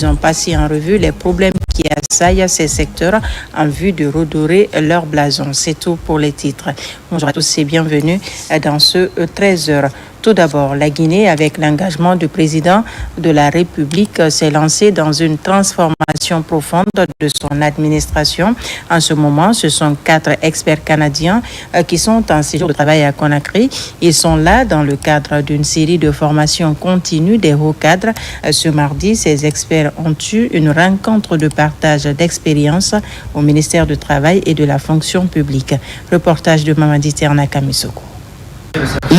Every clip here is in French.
Ils ont passé en revue les problèmes qui assaillent ces secteurs en vue de redorer leur blason. C'est tout pour les titres. Bonjour à tous et bienvenue dans ce 13h. Tout d'abord, la Guinée, avec l'engagement du président de la République, s'est lancée dans une transformation profonde de son administration. En ce moment, ce sont 4 experts canadiens qui sont en séjour de travail à Conakry. Ils sont là dans le cadre d'une série de formations continues des hauts cadres. Ce mardi, ces experts ont eu une rencontre de partage d'expérience au ministère du Travail et de la fonction publique. Reportage de Mamadi Terna Kamisoko.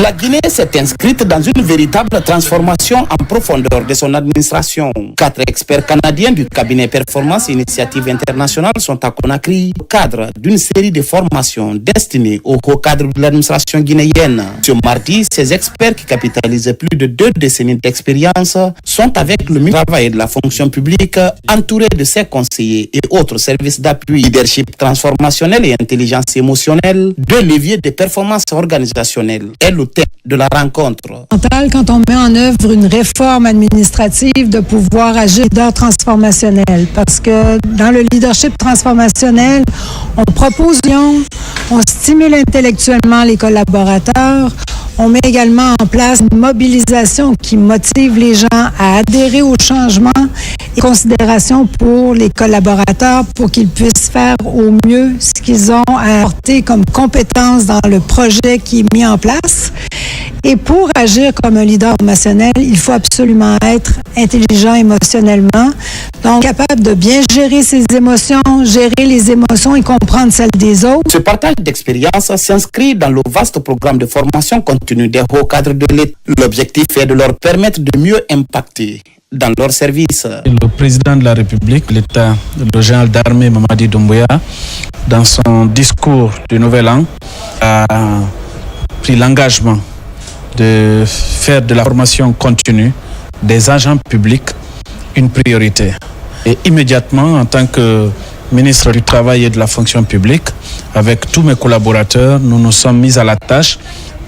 La Guinée s'est inscrite dans une véritable transformation en profondeur de son administration. 4 experts canadiens du cabinet Performance Initiative Internationale sont à Conakry au cadre d'une série de formations destinées aux hauts cadres de l'administration guinéenne. Ce mardi, ces experts qui capitalisent plus de 2 décennies d'expérience sont avec le ministre du Travail et de la fonction publique, entourés de ses conseillers et autres services d'appui, leadership transformationnel et intelligence émotionnelle, 2 leviers de performance organisationnelle. Est le thème de la rencontre. Quand on met en œuvre une réforme administrative, de pouvoir agir leader transformationnel, parce que dans le leadership transformationnel, on propose, on stimule intellectuellement les collaborateurs, on met également en place une mobilisation qui motive les gens à adhérer au changement et considération pour les collaborateurs pour qu'ils puissent faire au mieux ce qu'ils ont à apporter comme compétences dans le projet qui est mis en place. Et pour agir comme un leader émotionnel, il faut absolument être intelligent émotionnellement, donc capable de bien gérer ses émotions, gérer les émotions et comprendre celles des autres. Ce partage d'expérience s'inscrit dans le vaste programme de formation continue des hauts cadres de l'État. L'objectif est de leur permettre de mieux impacter dans leur service. Le président de la République, l'État, le général d'armée Mamadi Doumbouya, dans son discours du Nouvel An, a pris l'engagement de faire de la formation continue des agents publics une priorité. Et immédiatement, en tant que ministre du Travail et de la fonction publique, avec tous mes collaborateurs, nous nous sommes mis à la tâche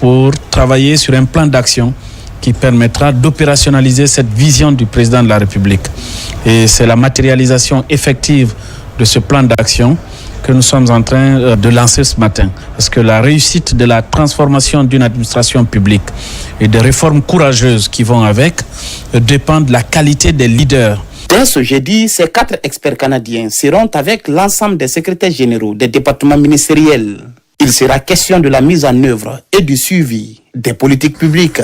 pour travailler sur un plan d'action qui permettra d'opérationnaliser cette vision du président de la République. Et c'est la matérialisation effective de ce plan d'action que nous sommes en train de lancer ce matin. Parce que la réussite de la transformation d'une administration publique et des réformes courageuses qui vont avec dépend de la qualité des leaders. Dès ce jeudi, ces 4 experts canadiens seront avec l'ensemble des secrétaires généraux des départements ministériels. Il sera question de la mise en œuvre et du suivi des politiques publiques.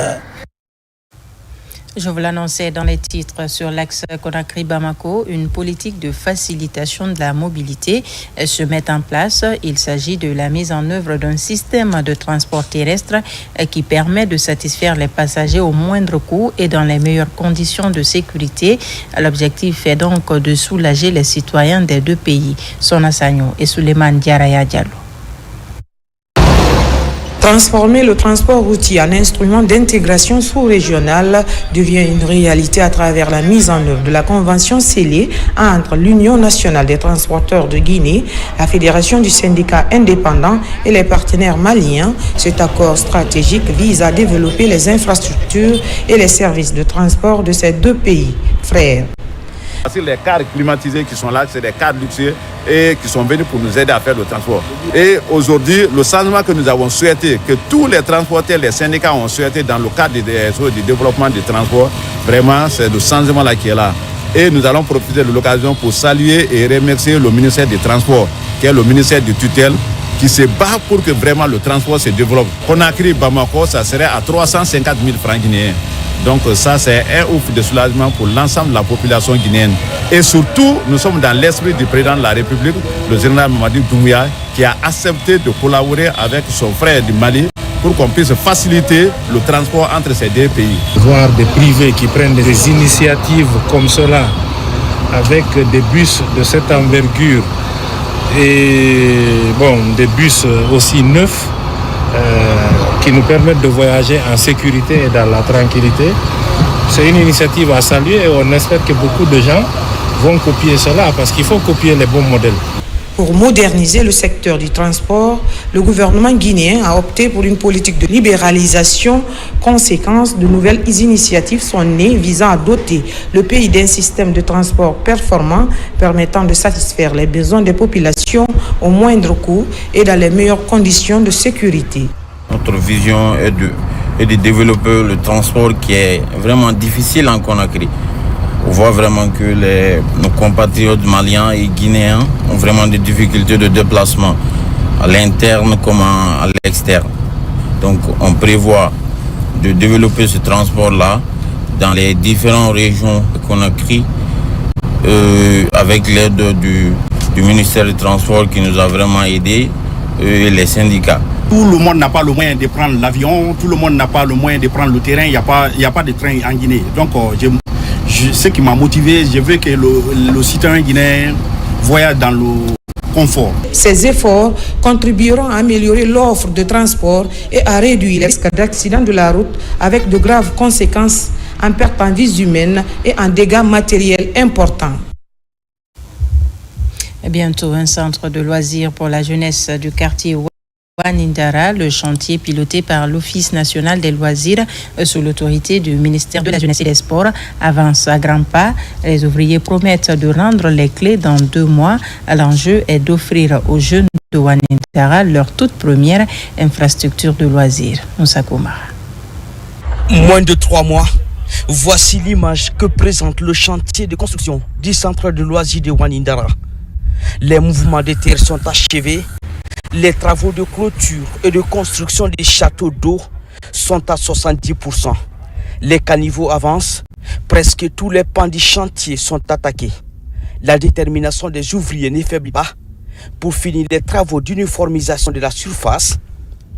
Je vous l'annonçais dans les titres sur l'axe Conakry-Bamako, une politique de facilitation de la mobilité se met en place. Il s'agit de la mise en œuvre d'un système de transport terrestre qui permet de satisfaire les passagers au moindre coût et dans les meilleures conditions de sécurité. L'objectif est donc de soulager les citoyens des 2 pays, Sona Sagno et Souleymane Diaraya Diallo. Transformer le transport routier en instrument d'intégration sous-régionale devient une réalité à travers la mise en œuvre de la convention scellée entre l'Union nationale des transporteurs de Guinée, la Fédération du syndicat indépendant et les partenaires maliens. Cet accord stratégique vise à développer les infrastructures et les services de transport de ces 2 pays frères. Les cars climatisés qui sont là, c'est des cars luxueux et qui sont venus pour nous aider à faire le transport. Et aujourd'hui, le changement que nous avons souhaité, que tous les transporteurs, les syndicats ont souhaité dans le cadre du développement du transport, vraiment, c'est le changement-là qui est là. Et nous allons profiter de l'occasion pour saluer et remercier le ministère des Transports, qui est le ministère de tutelle, qui se bat pour que vraiment le transport se développe. Conakry, Bamako, ça serait à 350 000 francs guinéens. Donc ça, c'est un ouf de soulagement pour l'ensemble de la population guinéenne. Et surtout, nous sommes dans l'esprit du président de la République, le général Mamadi Doumbouya, qui a accepté de collaborer avec son frère du Mali pour qu'on puisse faciliter le transport entre ces 2 pays. Voir des privés qui prennent des initiatives comme cela, avec des bus de cette envergure et des bus aussi neufs, qui nous permettent de voyager en sécurité et dans la tranquillité. C'est une initiative à saluer et on espère que beaucoup de gens vont copier cela parce qu'il faut copier les bons modèles. Pour moderniser le secteur du transport, le gouvernement guinéen a opté pour une politique de libéralisation. Conséquence, de nouvelles initiatives sont nées visant à doter le pays d'un système de transport performant permettant de satisfaire les besoins des populations au moindre coût et dans les meilleures conditions de sécurité. Notre vision est de développer le transport qui est vraiment difficile en Conakry. On voit vraiment que nos compatriotes maliens et guinéens ont vraiment des difficultés de déplacement à l'interne comme à l'externe. Donc on prévoit de développer ce transport-là dans les différentes régions de Conakry avec l'aide du ministère du Transport qui nous a vraiment aidés et les syndicats. Tout le monde n'a pas le moyen de prendre l'avion, tout le monde n'a pas le moyen de prendre le terrain, il n'y a pas de train en Guinée. Donc ce qui m'a motivé, je veux que le citoyen guinéen voyage dans le confort. Ces efforts contribueront à améliorer l'offre de transport et à réduire les risques d'accidents de la route avec de graves conséquences en perte en vies humaines et en dégâts matériels importants. Bientôt, un centre de loisirs pour la jeunesse du quartier Wanindara, le chantier piloté par l'Office national des loisirs sous l'autorité du ministère de la Jeunesse et des Sports avance à grands pas. Les ouvriers promettent de rendre les clés dans 2 mois. L'enjeu est d'offrir aux jeunes de Wanindara leur toute première infrastructure de loisirs. Moussa Koumara. Moins de 3 mois, voici l'image que présente le chantier de construction du centre de loisirs de Wanindara. Les mouvements de terre sont achevés. Les travaux de clôture et de construction des châteaux d'eau sont à 70%. Les caniveaux avancent. Presque tous les pans du chantier sont attaqués. La détermination des ouvriers ne faiblit pas pour finir les travaux d'uniformisation de la surface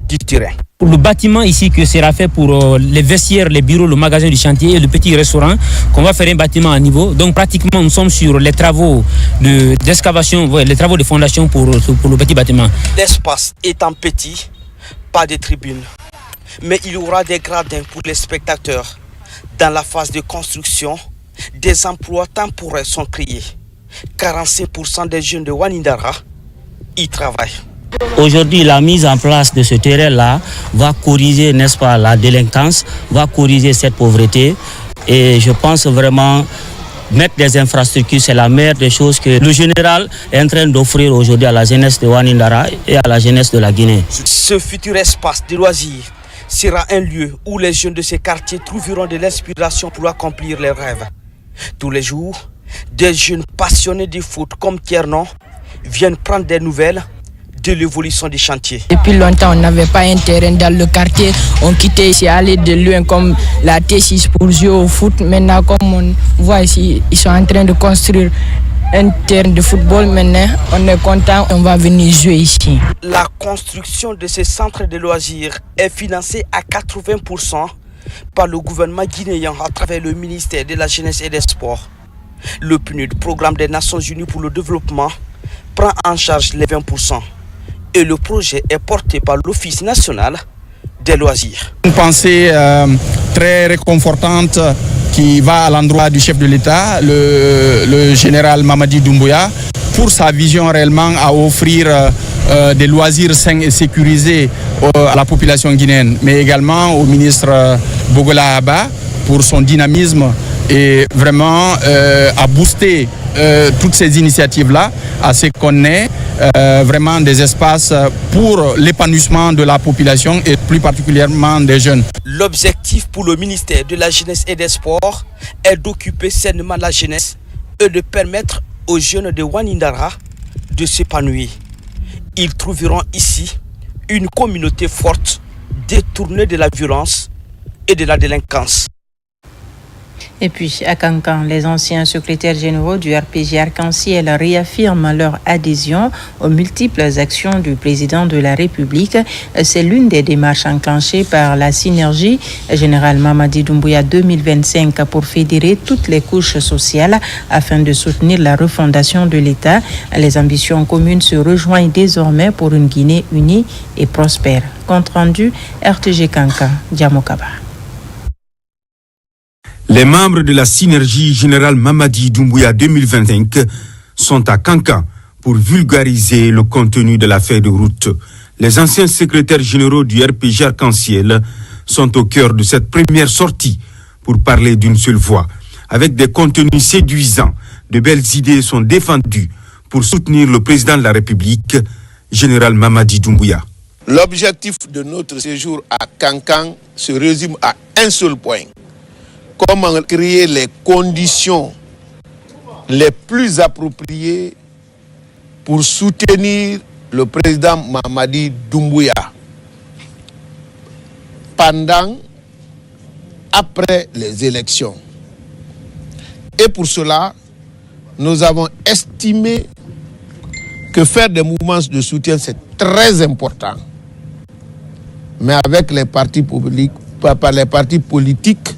du terrain. Le bâtiment ici que sera fait pour les vestiaires, les bureaux, le magasin du chantier et le petit restaurant, qu'on va faire un bâtiment à niveau. Donc pratiquement nous sommes sur les travaux d'excavation, les travaux de fondation pour le petit bâtiment. L'espace étant petit, pas de tribune, mais il y aura des gradins pour les spectateurs. Dans la phase de construction, des emplois temporaires sont créés. 45% des jeunes de Wanindara y travaillent. Aujourd'hui, la mise en place de ce terrain-là va corriger, n'est-ce pas, la délinquance, va corriger cette pauvreté. Et je pense vraiment mettre des infrastructures, c'est la meilleure des choses que le général est en train d'offrir aujourd'hui à la jeunesse de Wanindara et à la jeunesse de la Guinée. Ce futur espace de loisirs sera un lieu où les jeunes de ces quartiers trouveront de l'inspiration pour accomplir leurs rêves. Tous les jours, des jeunes passionnés du foot comme Tiernon viennent prendre des nouvelles de l'évolution des chantiers. Depuis longtemps, on n'avait pas un terrain dans le quartier. On quittait ici, aller de loin comme la T6 pour jouer au foot. Maintenant, comme on voit ici, ils sont en train de construire un terrain de football. Maintenant, on est content, on va venir jouer ici. La construction de ces centres de loisirs est financée à 80% par le gouvernement guinéen à travers le ministère de la Jeunesse et des Sports. Le PNUD, Programme des Nations Unies pour le développement, prend en charge les 20%. Et le projet est porté par l'Office national des loisirs. Une pensée très réconfortante qui va à l'endroit du chef de l'État, le général Mamadi Doumbouya, pour sa vision réellement à offrir des loisirs sains et sécurisés à la population guinéenne, mais également au ministre Bogola Abba pour son dynamisme et vraiment à booster toutes ces initiatives-là, à ce qu'on ait vraiment des espaces pour l'épanouissement de la population et plus particulièrement des jeunes. L'objectif pour le ministère de la Jeunesse et des Sports est d'occuper sainement la jeunesse et de permettre aux jeunes de Wanindara de s'épanouir. Ils trouveront ici une communauté forte, détournée de la violence et de la délinquance. Et puis, à Kankan, les anciens secrétaires généraux du RPG Arc-en-Ciel réaffirment leur adhésion aux multiples actions du président de la République. C'est l'une des démarches enclenchées par la synergie générale Mamadi Doumbouya 2025 pour fédérer toutes les couches sociales afin de soutenir la refondation de l'État. Les ambitions communes se rejoignent désormais pour une Guinée unie et prospère. Compte rendu, RTG Kankan, Djamokaba. Les membres de la synergie générale Mamadi Doumbouya 2025 sont à Kankan pour vulgariser le contenu de la feuille de route. Les anciens secrétaires généraux du RPG Arc-en-Ciel sont au cœur de cette première sortie pour parler d'une seule voix. Avec des contenus séduisants, de belles idées sont défendues pour soutenir le président de la République, général Mamadi Doumbouya. L'objectif de notre séjour à Kankan se résume à un seul point. Comment créer les conditions les plus appropriées pour soutenir le président Mamadi Doumbouya pendant, après les élections. Et pour cela, nous avons estimé que faire des mouvements de soutien, c'est très important. Mais avec les partis publics, par les partis politiques,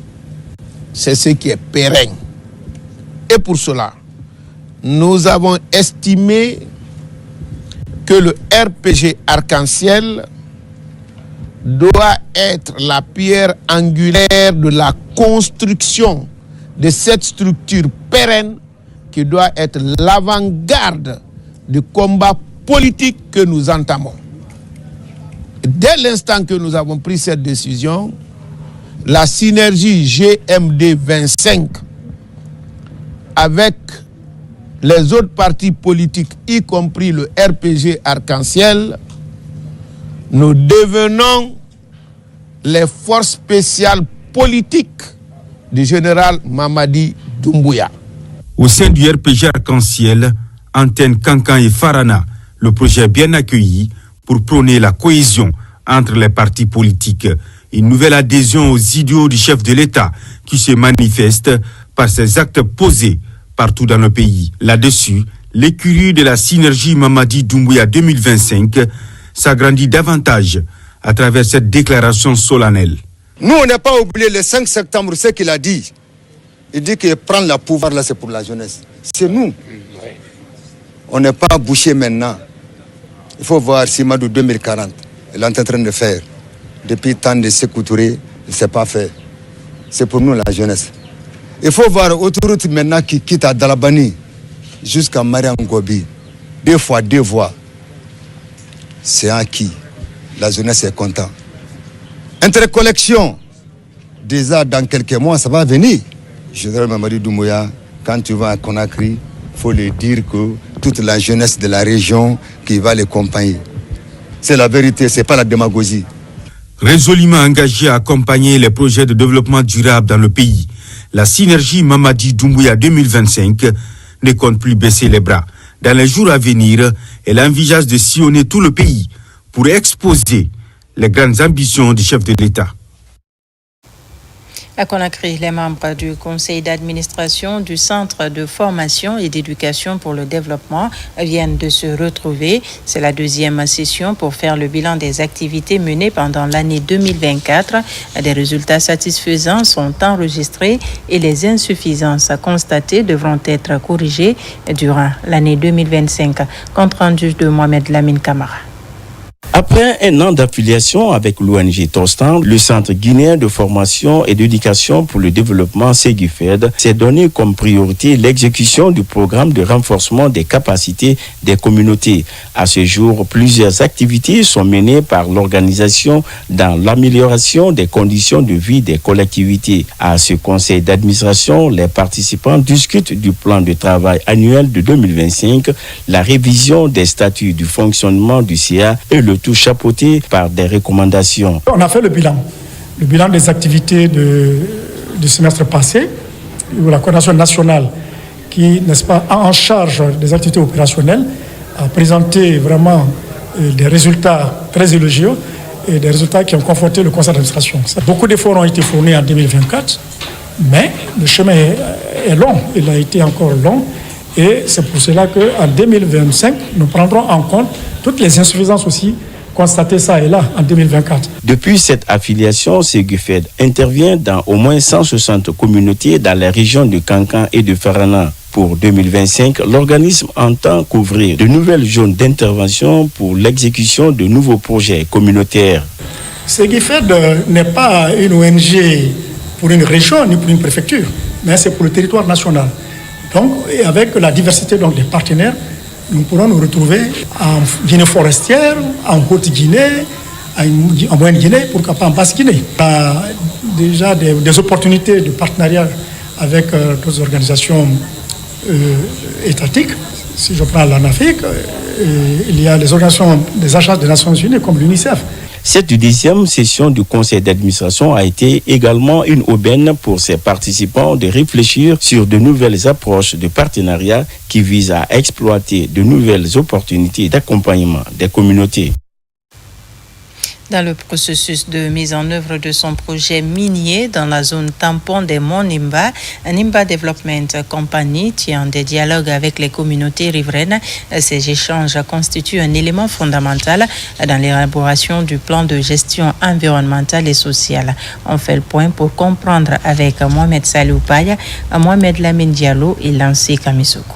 c'est ce qui est pérenne. Et pour cela, nous avons estimé que le RPG Arc-en-Ciel doit être la pierre angulaire de la construction de cette structure pérenne qui doit être l'avant-garde du combat politique que nous entamons. Dès l'instant que nous avons pris cette décision, la synergie GMD 25 avec les autres partis politiques, y compris le RPG Arc-en-Ciel, nous devenons les forces spéciales politiques du général Mamadi Doumbouya. Au sein du RPG Arc-en-Ciel, Antenne Kankan et Farana, le projet est bien accueilli pour prôner la cohésion entre les partis politiques. Une nouvelle adhésion aux idéaux du chef de l'État qui se manifeste par ses actes posés partout dans le pays. Là-dessus, l'écurie de la synergie Mamadi Doumbouya 2025 s'agrandit davantage à travers cette déclaration solennelle. Nous, on n'a pas oublié le 5 septembre, ce qu'il a dit. Il dit que prendre le pouvoir, là, c'est pour la jeunesse. C'est nous. On n'est pas bouché maintenant. Il faut voir Simadou 2040. Il est en train de faire. Depuis le temps de Sékou Touré, il ne s'est pas fait. C'est pour nous, la jeunesse. Il faut voir autoroute maintenant qui quitte à Dalabani jusqu'à Mariangobi. 2 fois 2 voies. C'est acquis. La jeunesse est contente. Intercollection. Déjà, dans quelques mois, ça va venir. Général Mamadi Doumbouya, quand tu vas à Conakry, il faut lui dire que toute la jeunesse de la région qui va les accompagner. C'est la vérité, ce n'est pas la démagogie. Résolument engagé à accompagner les projets de développement durable dans le pays, la synergie Mamadi Doumbouya 2025 ne compte plus baisser les bras. Dans les jours à venir, elle envisage de sillonner tout le pays pour exposer les grandes ambitions du chef de l'État. À Conakry, les membres du conseil d'administration du Centre de formation et d'éducation pour le développement viennent de se retrouver. C'est la 2e session pour faire le bilan des activités menées pendant l'année 2024. Des résultats satisfaisants sont enregistrés et les insuffisances constatées devront être corrigées durant l'année 2025. Compte rendu de Mohamed Lamine Camara. Après un an d'affiliation avec l'ONG Tostan, le Centre guinéen de formation et d'éducation pour le développement Segufed s'est donné comme priorité l'exécution du programme de renforcement des capacités des communautés. À ce jour, plusieurs activités sont menées par l'organisation dans l'amélioration des conditions de vie des collectivités. À ce conseil d'administration, les participants discutent du plan de travail annuel de 2025, la révision des statuts du fonctionnement du CA et le tout chapeauté par des recommandations. On a fait le bilan des activités du semestre passé, où la coordination nationale qui, n'est-ce pas, a en charge des activités opérationnelles, a présenté vraiment des résultats très élogieux et des résultats qui ont conforté le conseil d'administration. Beaucoup d'efforts ont été fournis en 2024, mais le chemin est long, il a été encore long. Et c'est pour cela qu'en 2025, nous prendrons en compte toutes les insuffisances aussi constatées ça et là en 2024. Depuis cette affiliation, Segufed intervient dans au moins 160 communautés dans les régions de Kankan et de Farana. Pour 2025, l'organisme entend couvrir de nouvelles zones d'intervention pour l'exécution de nouveaux projets communautaires. Segufed n'est pas une ONG pour une région ni pour une préfecture, mais c'est pour le territoire national. Donc, et avec la diversité donc, des partenaires, nous pourrons nous retrouver en Guinée forestière, en Haute-Guinée, en Moyenne-Guinée, pourquoi pas en Basse-Guinée. Il y a déjà des opportunités de partenariat avec d'autres organisations étatiques. Si je prends l'ANAFIC, il y a les organisations des agences des Nations Unies comme l'UNICEF. Cette 10e session du conseil d'administration a été également une aubaine pour ses participants de réfléchir sur de nouvelles approches de partenariat qui visent à exploiter de nouvelles opportunités d'accompagnement des communautés. Dans le processus de mise en œuvre de son projet minier dans la zone tampon des monts Nimba, Nimba Development Company tient des dialogues avec les communautés riveraines. Ces échanges constituent un élément fondamental dans l'élaboration du plan de gestion environnementale et sociale. On fait le point pour comprendre avec Mohamed Salou Paya, Mohamed Lamine Diallo et Lancé Kamisoko.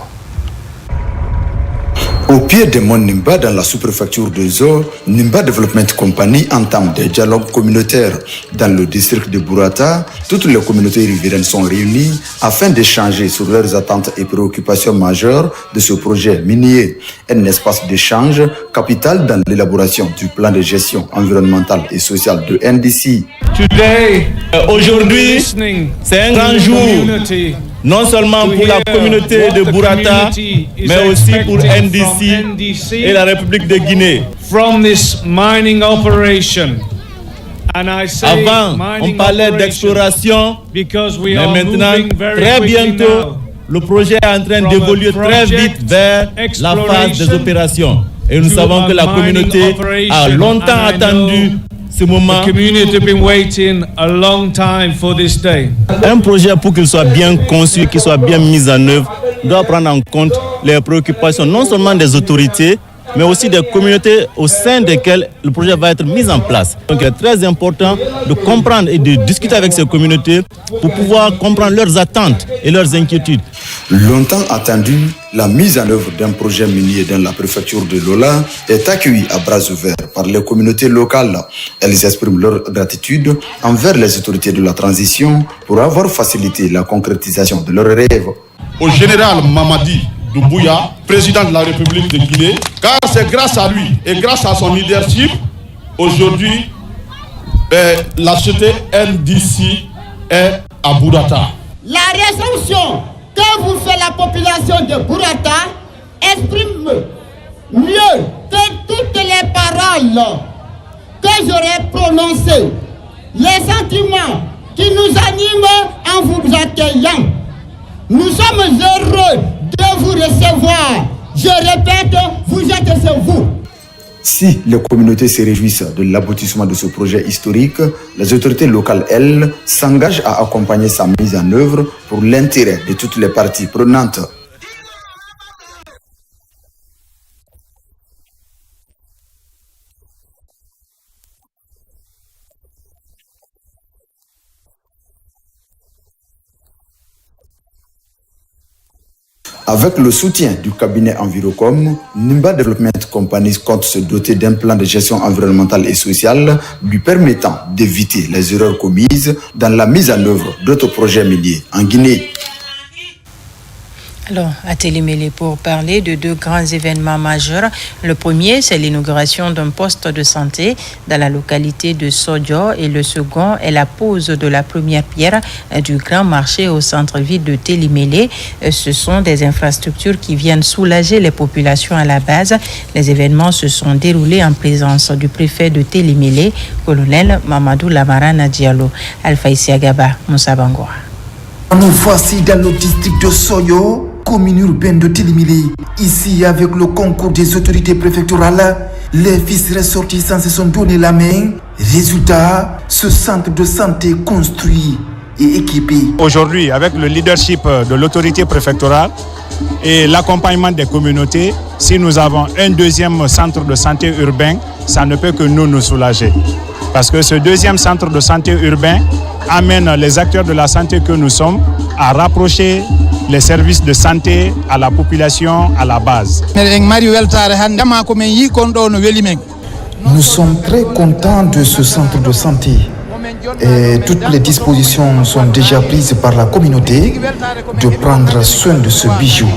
Au pied des monts Nimba, dans la sous-préfecture de Zo, Nimba Development Company entame des dialogues communautaires. Dans le district de Burata, toutes les communautés riveraines sont réunies afin d'échanger sur leurs attentes et préoccupations majeures de ce projet minier. Un espace d'échange capital dans l'élaboration du plan de gestion environnementale et sociale de NDC. Aujourd'hui, c'est un grand jour. Non seulement pour la communauté de Burata, mais aussi pour NDC et la République de Guinée. Avant, on parlait d'exploration, mais maintenant, très bientôt, le projet est en train d'évoluer très vite vers la phase des opérations. Et nous savons que la communauté a longtemps attendu ce moment. Un projet, pour qu'il soit bien conçu, qu'il soit bien mis en œuvre, doit prendre en compte les préoccupations non seulement des autorités, mais aussi des communautés au sein desquelles le projet va être mis en place. Donc il est très important de comprendre et de discuter avec ces communautés pour pouvoir comprendre leurs attentes et leurs inquiétudes. Longtemps attendu, la mise en œuvre d'un projet minier dans la préfecture de Lola est accueillie à bras ouverts par les communautés locales. Elles expriment leur gratitude envers les autorités de la transition pour avoir facilité la concrétisation de leurs rêves. Au général Mamadi Doumbouya, président de la République de Guinée, car c'est grâce à lui et grâce à son leadership, aujourd'hui, la société NDC est à Burata. La résolution que vous fait la population de Burata exprime mieux que toutes les paroles que j'aurais prononcées les sentiments qui nous animent en vous accueillant. Nous sommes heureux de vous recevoir. Je répète, vous êtes chez vous. Si les communautés se réjouissent de l'aboutissement de ce projet historique, les autorités locales, elles, s'engagent à accompagner sa mise en œuvre pour l'intérêt de toutes les parties prenantes. Avec le soutien du cabinet Envirocom, Nimba Development Company compte se doter d'un plan de gestion environnementale et sociale lui permettant d'éviter les erreurs commises dans la mise en œuvre d'autres projets miniers en Guinée. Alors, à Télémélé pour parler de deux grands événements majeurs. Le premier, c'est l'inauguration d'un poste de santé dans la localité de Sodio et le second est la pose de la première pierre du grand marché au centre-ville de Télémélé. Ce sont des infrastructures qui viennent soulager les populations à la base. Les événements se sont déroulés en présence du préfet de Télémélé, colonel Mamadou Lamarana Diallo. Alpha Isiagaba, Moussa Bangoa. Nous voici dans le district de Soyo, commune urbaine de Télémélé. Ici, avec le concours des autorités préfectorales, les fils ressortissants se sont donné la main. Résultat, ce centre de santé construit et équipé. Aujourd'hui, avec le leadership de l'autorité préfectorale et l'accompagnement des communautés, si nous avons un deuxième centre de santé urbain, ça ne peut que nous soulager. Parce que ce deuxième centre de santé urbain amène les acteurs de la santé que nous sommes à rapprocher les services de santé à la population à la base. Nous sommes très contents de ce centre de santé. Et toutes les dispositions sont déjà prises par la communauté de prendre soin de ce bijou.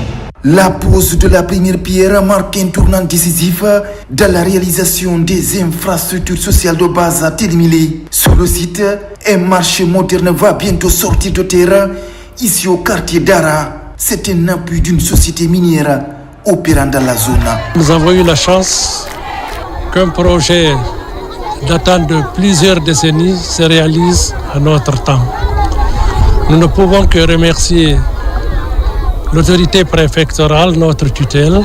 La pose de la première pierre marque un tournant décisif dans la réalisation des infrastructures sociales de base à Télimilé. Sur le site, un marché moderne va bientôt sortir de terre, ici au quartier d'Ara. C'est un appui d'une société minière opérant dans la zone. Nous avons eu la chance qu'un projet datant de plusieurs décennies se réalise à notre temps. Nous ne pouvons que remercier l'autorité préfectorale, notre tutelle,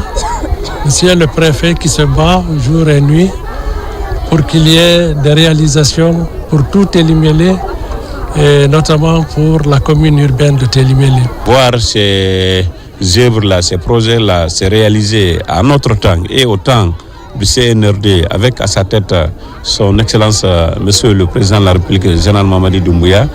monsieur le préfet qui se bat jour et nuit pour qu'il y ait des réalisations pour tout Télimélé et notamment pour la commune urbaine de Télimélé. Voir ces œuvres-là, ces projets-là se réaliser à notre temps et au temps du CNRD avec à sa tête son Excellence Monsieur le Président de la République, Général Mamadi Doumbouya,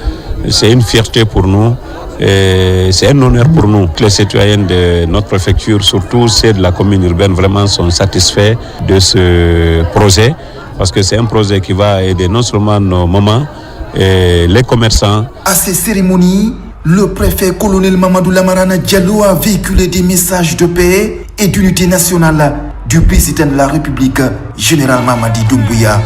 c'est une fierté pour nous. Et c'est un honneur pour nous. Les citoyens de notre préfecture, surtout ceux de la commune urbaine, vraiment sont satisfaits de ce projet parce que c'est un projet qui va aider non seulement nos mamans et les commerçants. À ces cérémonies, le préfet colonel Mamadou Lamarana Diallo a véhiculé des messages de paix et d'unité nationale du président de la République, Général Mamadi Doumbouya.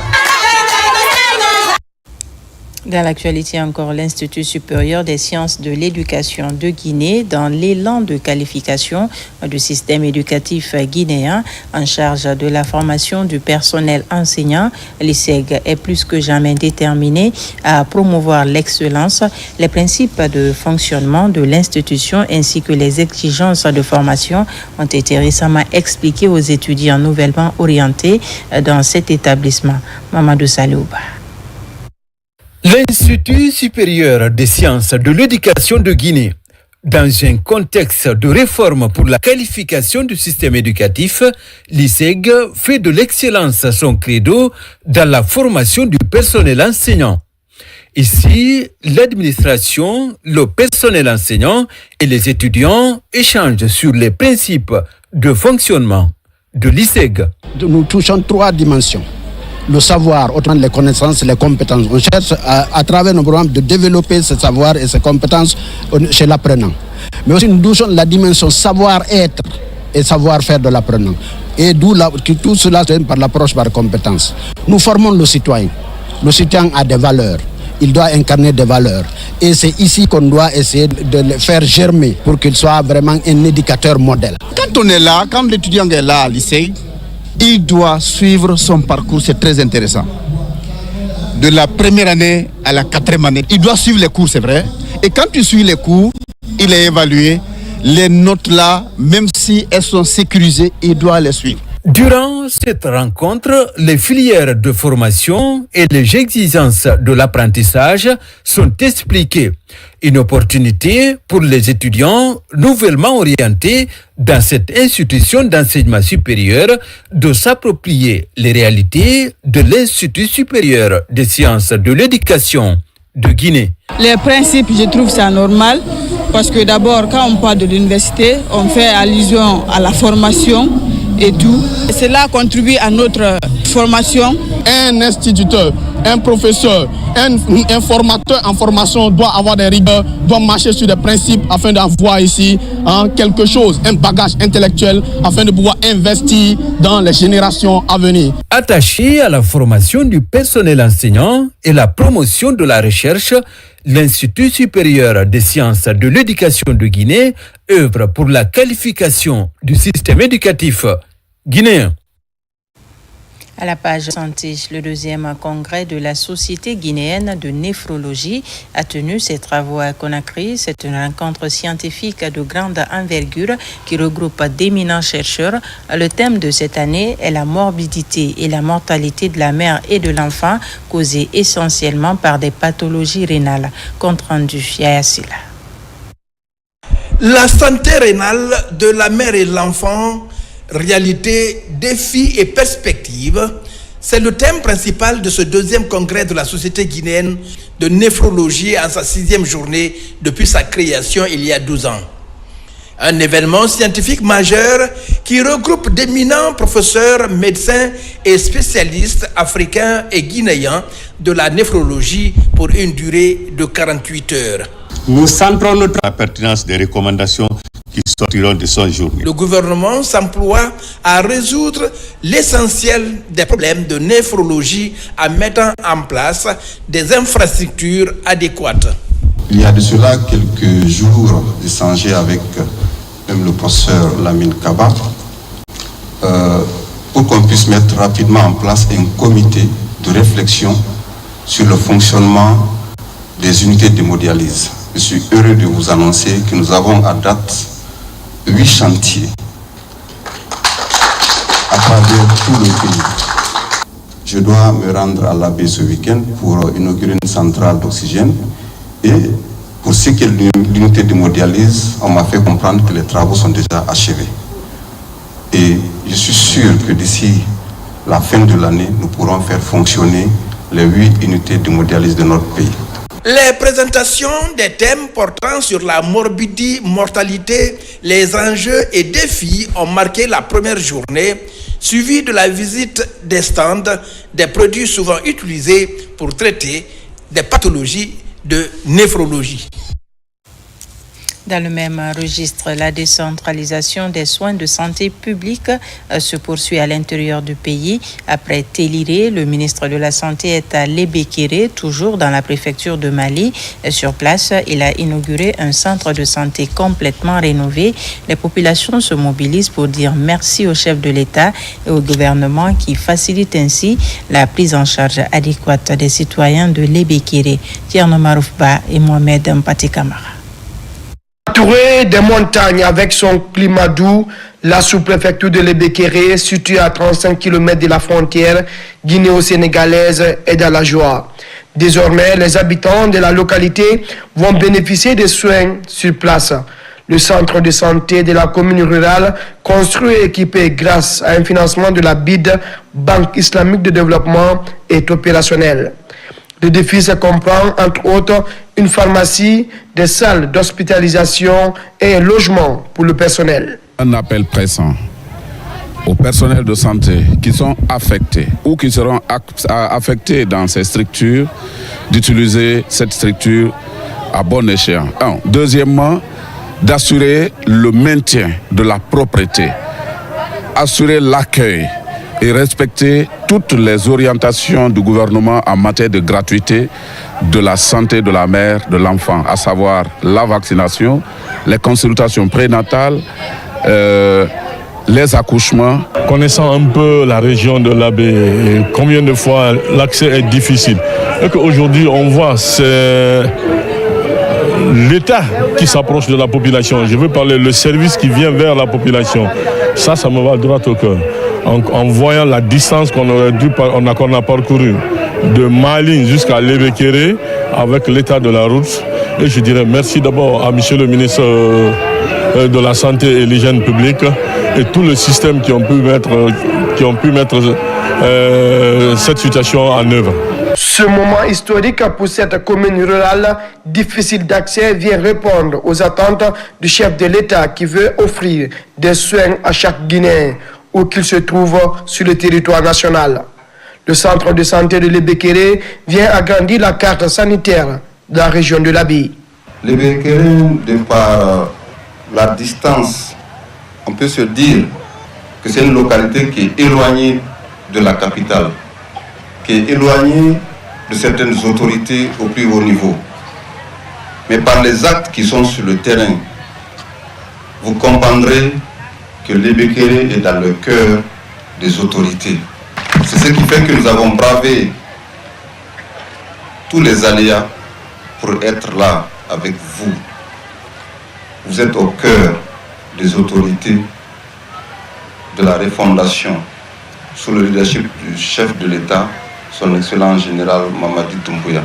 Dans l'actualité encore, l'Institut supérieur des sciences de l'éducation de Guinée, dans l'élan de qualification du système éducatif guinéen en charge de la formation du personnel enseignant, l'ISEG est plus que jamais déterminé à promouvoir l'excellence, les principes de fonctionnement de l'institution ainsi que les exigences de formation ont été récemment expliqués aux étudiants nouvellement orientés dans cet établissement. Mamadou Salouba. L'Institut supérieur des sciences de l'éducation de Guinée, dans un contexte de réforme pour la qualification du système éducatif, l'ISEG fait de l'excellence son credo dans la formation du personnel enseignant. Ici, l'administration, le personnel enseignant et les étudiants échangent sur les principes de fonctionnement de l'ISEG. Nous touchons 3 dimensions. Le savoir, autrement les connaissances, les compétences. On cherche à travers nos programmes de développer ce savoir et ces compétences chez l'apprenant. Mais aussi nous touchons la dimension savoir-être et savoir-faire de l'apprenant. Et d'où tout cela se fait par l'approche par compétences. Nous formons le citoyen. Le citoyen a des valeurs. Il doit incarner des valeurs. Et c'est ici qu'on doit essayer de le faire germer pour qu'il soit vraiment un éducateur modèle. Quand on est là, quand l'étudiant est là à lycée, il doit suivre son parcours, c'est très intéressant. De la première année à la 4e année, il doit suivre les cours, c'est vrai. Et quand tu suis les cours, il est évalué. Les notes là, même si elles sont sécurisées, il doit les suivre. Durant cette rencontre, les filières de formation et les exigences de l'apprentissage sont expliquées. Une opportunité pour les étudiants nouvellement orientés dans cette institution d'enseignement supérieur de s'approprier les réalités de l'Institut supérieur des sciences de l'éducation de Guinée. Les principes, je trouve ça normal parce que d'abord, quand on parle de l'université, on fait allusion à la formation et tout. Cela contribue à notre formation. Un instituteur, un professeur, un formateur en formation doit avoir des rigueurs, doit marcher sur des principes afin d'avoir ici quelque chose, un bagage intellectuel afin de pouvoir investir dans les générations à venir. Attaché à la formation du personnel enseignant et la promotion de la recherche, l'Institut supérieur des sciences de l'éducation de Guinée œuvre pour la qualification du système éducatif guinéen. À la page santé, le 2e congrès de la Société guinéenne de néphrologie a tenu ses travaux à Conakry. C'est une rencontre scientifique de grande envergure qui regroupe d'éminents chercheurs. Le thème de cette année est la morbidité et la mortalité de la mère et de l'enfant causée essentiellement par des pathologies rénales. Compte rendu, Yaya Silla. La santé rénale de la mère et de l'enfant, réalité, défis et perspectives, c'est le thème principal de ce 2e congrès de la Société guinéenne de néphrologie en sa 6e journée depuis sa création il y a 12 ans. Un événement scientifique majeur qui regroupe d'éminents professeurs, médecins et spécialistes africains et guinéens de la néphrologie pour une durée de 48 heures. Nous centrons la pertinence des recommandations qui sortiront de son journée. Le gouvernement s'emploie à résoudre l'essentiel des problèmes de néphrologie en mettant en place des infrastructures adéquates. Il y a de cela quelques jours, échangé avec même le professeur Lamine Kaba, pour qu'on puisse mettre rapidement en place un comité de réflexion sur le fonctionnement des unités d'hémodialyse. Je suis heureux de vous annoncer que nous avons à date 8 chantiers à travers tout le pays. Je dois me rendre à l'Abbé ce week-end pour inaugurer une centrale d'oxygène. Et pour ce qui est de l'unité d'hémodialyse, on m'a fait comprendre que les travaux sont déjà achevés. Et je suis sûr que d'ici la fin de l'année, nous pourrons faire fonctionner les 8 unités d'hémodialyse de notre pays. Les présentations des thèmes portant sur la morbidité, mortalité, les enjeux et défis ont marqué la première journée, suivie de la visite des stands des produits souvent utilisés pour traiter des pathologies de néphrologie. Dans le même registre, la décentralisation des soins de santé publique se poursuit à l'intérieur du pays. Après Téliré, le ministre de la Santé est à Lébékéré, toujours dans la préfecture de Mali. Sur place, il a inauguré un centre de santé complètement rénové. Les populations se mobilisent pour dire merci au chef de l'État et au gouvernement qui facilite ainsi la prise en charge adéquate des citoyens de Lébékéré. Tierno Maroufba et Mohamed Mpati Kamara. Entourée des montagnes avec son climat doux, la sous-préfecture de Lébékéré, située à 35 km de la frontière guinéo-sénégalaise, est dans la joie. Désormais, les habitants de la localité vont bénéficier des soins sur place. Le centre de santé de la commune rurale, construit et équipé grâce à un financement de la BID, Banque islamique de développement, est opérationnel. Le défi se comprend, entre autres, une pharmacie, des salles d'hospitalisation et un logement pour le personnel. Un appel pressant aux personnels de santé qui sont affectés ou qui seront affectés dans ces structures d'utiliser cette structure à bon escient. Deuxièmement, d'assurer le maintien de la propreté, assurer l'accueil et respecter toutes les orientations du gouvernement en matière de gratuité de la santé de la mère, de l'enfant, à savoir la vaccination, les consultations prénatales, les accouchements. Connaissant un peu la région de l'Abbé, combien de fois l'accès est difficile, et qu'aujourd'hui on voit c'est l'État qui s'approche de la population. Je veux parler le service qui vient vers la population. Ça me va droit au cœur. En voyant la distance qu'on a parcouru de Mali jusqu'à Lébékéré avec l'état de la route. Et je dirais merci d'abord à monsieur le ministre de la Santé et l'Hygiène publique et tout le système qui ont pu mettre cette situation en œuvre. Ce moment historique pour cette commune rurale difficile d'accès vient répondre aux attentes du chef de l'État qui veut offrir des soins à chaque Guinéen où qu'il se trouve sur le territoire national. Le centre de santé de Lébékéré vient agrandir la carte sanitaire de la région de l'Abbé. Lébékéré, de par la distance, on peut se dire que c'est une localité qui est éloignée de la capitale, qui est éloignée de certaines autorités au plus haut niveau. Mais par les actes qui sont sur le terrain, vous comprendrez que Lébékéré est dans le cœur des autorités. C'est ce qui fait que nous avons bravé tous les aléas pour être là avec vous. Vous êtes au cœur des autorités de la refondation sous le leadership du chef de l'État, son excellent général Mamadi Doumbouya.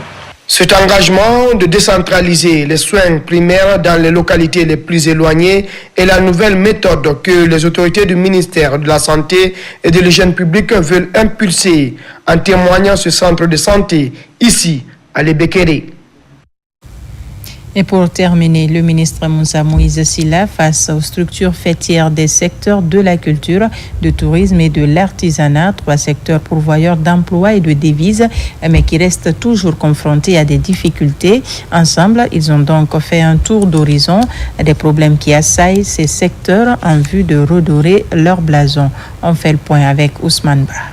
Cet engagement de décentraliser les soins primaires dans les localités les plus éloignées est la nouvelle méthode que les autorités du ministère de la Santé et de l'Hygiène publique veulent impulser, en témoignant ce centre de santé ici à Lébékéré. Et pour terminer, le ministre Moussa Moïse Silla, face aux structures fêtières des secteurs de la culture, du tourisme et de l'artisanat, 3 secteurs pourvoyeurs d'emplois et de devises, mais qui restent toujours confrontés à des difficultés. Ensemble, ils ont donc fait un tour d'horizon des problèmes qui assaillent ces secteurs en vue de redorer leur blason. On fait le point avec Ousmane Bra.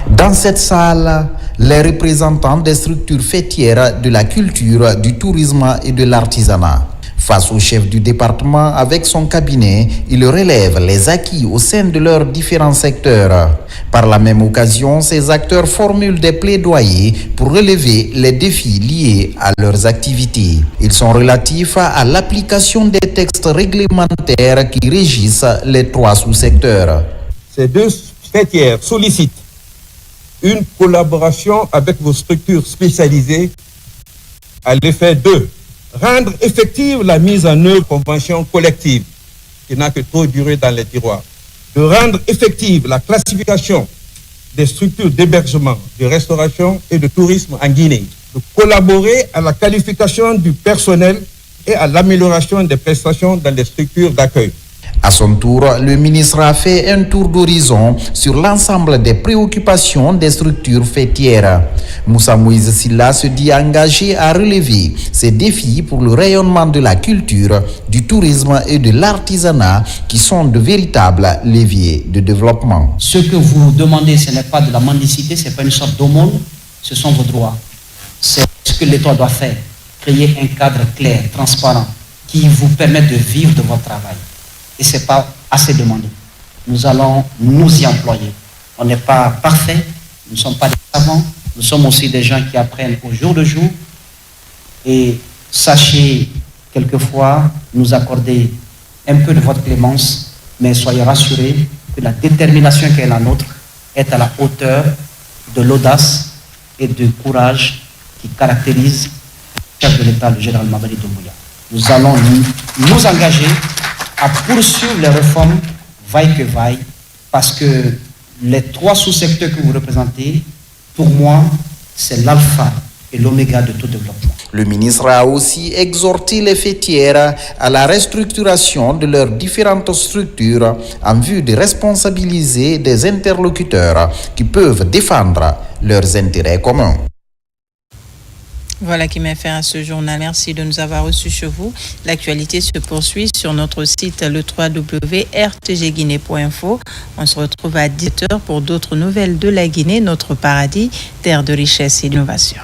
Dans cette salle, les représentants des structures fêtières de la culture, du tourisme et de l'artisanat. Face au chef du département avec son cabinet, il relève les acquis au sein de leurs différents secteurs. Par la même occasion, ces acteurs formulent des plaidoyers pour relever les défis liés à leurs activités. Ils sont relatifs à l'application des textes réglementaires qui régissent les 3 sous-secteurs. Ces 2 fêtières sollicitent une collaboration avec vos structures spécialisées à l'effet de rendre effective la mise en œuvre de conventions collectives qui n'a que trop duré dans les tiroirs, de rendre effective la classification des structures d'hébergement, de restauration et de tourisme en Guinée, de collaborer à la qualification du personnel et à l'amélioration des prestations dans les structures d'accueil. À son tour, le ministre a fait un tour d'horizon sur l'ensemble des préoccupations des structures fêtières. Moussa Moïse Silla se dit engagé à relever ces défis pour le rayonnement de la culture, du tourisme et de l'artisanat qui sont de véritables leviers de développement. Ce que vous demandez, ce n'est pas de la mendicité, ce n'est pas une sorte d'aumône, ce sont vos droits. C'est ce que l'État doit faire, créer un cadre clair, transparent, qui vous permette de vivre de votre travail. Et ce n'est pas assez demandé. Nous allons nous y employer. On n'est pas parfait, nous ne sommes pas des savants, nous sommes aussi des gens qui apprennent au jour le jour. Et sachez quelquefois nous accorder un peu de votre clémence, mais soyez rassurés que la détermination qui est la nôtre est à la hauteur de l'audace et du courage qui caractérise le chef de l'État, le général Mamadi Doumbouya. Nous allons nous engager à poursuivre les réformes vaille que vaille, parce que les 3 sous-secteurs que vous représentez, pour moi, c'est l'alpha et l'oméga de tout développement. Le ministre a aussi exhorté les fêtières à la restructuration de leurs différentes structures en vue de responsabiliser des interlocuteurs qui peuvent défendre leurs intérêts communs. Voilà qui met fin à ce journal. Merci de nous avoir reçus chez vous. L'actualité se poursuit sur notre site le www.rtgguinée.info. On se retrouve à 17h pour d'autres nouvelles de la Guinée, notre paradis, terre de richesse et d'innovation.